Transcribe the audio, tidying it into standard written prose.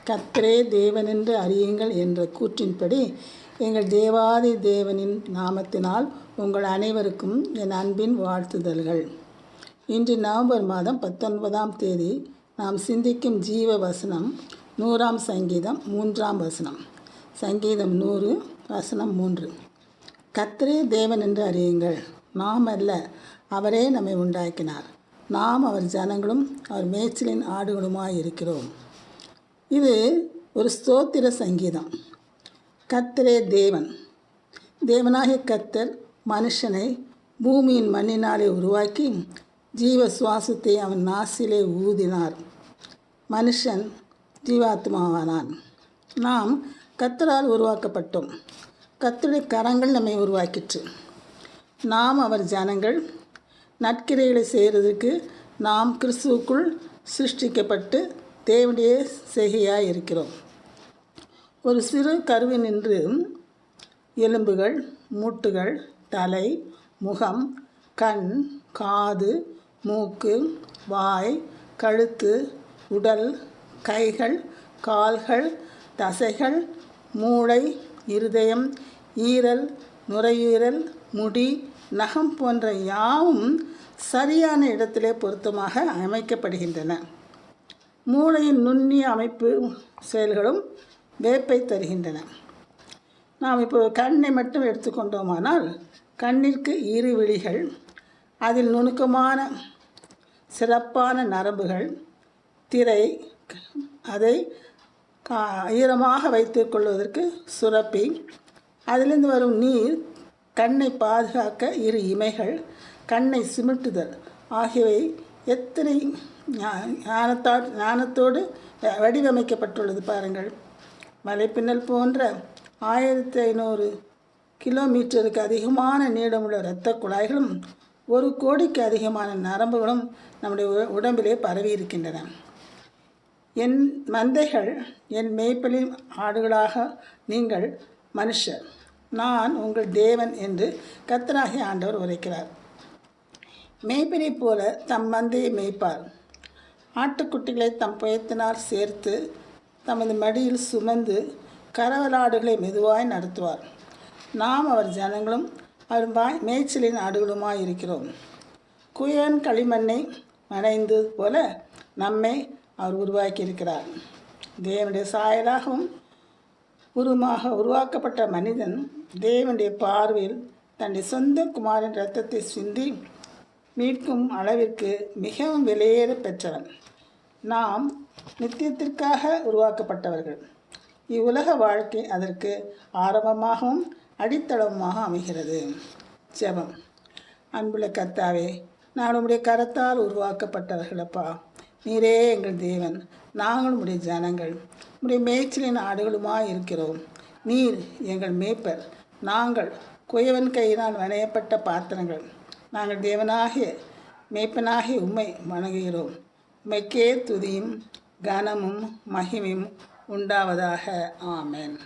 கர்த்தரே தேவனென்று அறியுங்கள் என்ற கூற்றின்படி எங்கள் தேவாதி தேவனின் நாமத்தினால் உங்கள் அனைவருக்கும் என் அன்பின் வாழ்த்துதல்கள். இன்று நவம்பர் மாதம் 19ஆம் தேதி நாம் சிந்திக்கும் ஜீவ வசனம் 100ஆம் சங்கீதம் 3ஆம் வசனம். சங்கீதம் 100 வசனம் 3. கர்த்தரே தேவன் என்று அறியுங்கள், நாம் அல்ல, அவரே நம்மை உண்டாக்கினார், நாம் அவர் ஜனங்களும் அவர் மேய்ச்சலின் ஆடுகளுமாய் இருக்கிறோம். இது ஒரு ஸ்தோத்திர சங்கீதம். கர்த்தரே தேவன். தேவனாகிய கர்த்தர் மனுஷனை பூமியின் மண்ணினாலே உருவாக்கி ஜீவ சுவாசத்தை அவன் நாசிலே ஊதினார். மனுஷன் ஜீவாத்மாவானான். நாம் கர்த்தரால் உருவாக்கப்பட்டோம். கர்த்தருடைய கரங்கள் நம்மை உருவாக்கிற்று. நாம் அவர் ஜனங்கள். நற்கிரைகளை செய்கிறதுக்கு நாம் கிறிஸ்துவுக்குள் சிருஷ்டிக்கப்பட்டு தேவனுடைய செய்கையாக இருக்கிறோம். ஒரு சிறு கருவினின்று எலும்புகள், மூட்டுகள், தலை, முகம், கண், காது, மூக்கு, வாய், கழுத்து, உடல், கைகள், கால்கள், தசைகள், மூளை, இருதயம், ஈரல், நுரையீரல், முடி, நகம் போன்ற யாவும் சரியான இடத்திலே பொருத்தமாக அமைக்கப்படுகின்றன. மூளையின் நுண்ணிய அமைப்பு செயல்களும் வேப்பை தருகின்றன. நாம் இப்போ கண்ணை மட்டும் எடுத்துக்கொண்டோமானால் கண்ணிற்கு இரு விழிகள், அதில் நுணுக்கமான சிறப்பான நரம்புகள், திரை, அதை ஈரமாக வைத்து கொள்வதற்கு சுரப்பி, அதிலிருந்து வரும் நீர், கண்ணை பாதுகாக்க இரு இமைகள், கண்ணை சிமிட்டுதல் ஆகியவை எத்தனை ஞானத்தோடு வடிவமைக்கப்பட்டுள்ளது பாருங்கள். மலைப்பின்னல் போன்ற 1500 கிலோமீட்டருக்கு அதிகமான நீளமுள்ள இரத்த குழாய்களும் 1 கோடிக்கு அதிகமான நரம்புகளும் நம்முடைய உடம்பிலே பரவி இருக்கின்றன. என் மந்தைகள், என் மேய்ப்பலின் ஆடுகளாக நீங்கள் மனுஷர், நான் உங்கள் தேவன் என்று கர்த்தராகிய ஆண்டவர் உரைக்கிறார். மேய்ப்பனை போல தம் மந்தையை மேய்ப்பார். ஆட்டுக்குட்டிகளை தம் புயத்தினால் சேர்த்து தமது மடியில் சுமந்து கரவலாடுகளை மெதுவாய் நடத்துவார். நாம் அவர் ஜனங்களும் அவர் மேய்ச்சலின் ஆடுகளுமாய் இருக்கிறோம். குயவன் களிமண்ணை மனைந்து போல நம்மை அவர் உருவாக்கியிருக்கிறார். தேவனுடைய சாயலாகவும் உருவமாக உருவாக்கப்பட்ட மனிதன் தேவனுடைய பார்வையில் தன்னுடைய சொந்த குமாரின் இரத்தத்தை சிந்தி மீட்கும் அளவிற்கு மிகவும் விலையேற பெற்றவன். நாம் நித்தியத்திற்காக உருவாக்கப்பட்டவர்கள். இவ்வுலக வாழ்க்கை அதற்கு ஆரம்பமாகவும் அடித்தளமாக அமைகிறது. ஜெபம். அன்புள்ள கர்த்தாவே, நான் உம்முடைய கரத்தால் உருவாக்கப்பட்டவர்களப்பா. நீரே எங்கள் தேவன், நாங்கள் உம்முடைய ஜனங்கள், உம்முடைய மேய்ச்சலின் ஆடுகளுமாய் இருக்கிறோம். நீர் எங்கள் மேய்ப்பர், நாங்கள் குயவன் கையினால் வணையப்பட்ட பாத்திரங்கள். நாங்கள் தேவனாகிய மேய்ப்பனாகிய உம்மை வணங்குகிறோம். உம்மைக்கே துதியும் கனமும் மகிமையும் உண்டாவதாக. ஆமென்.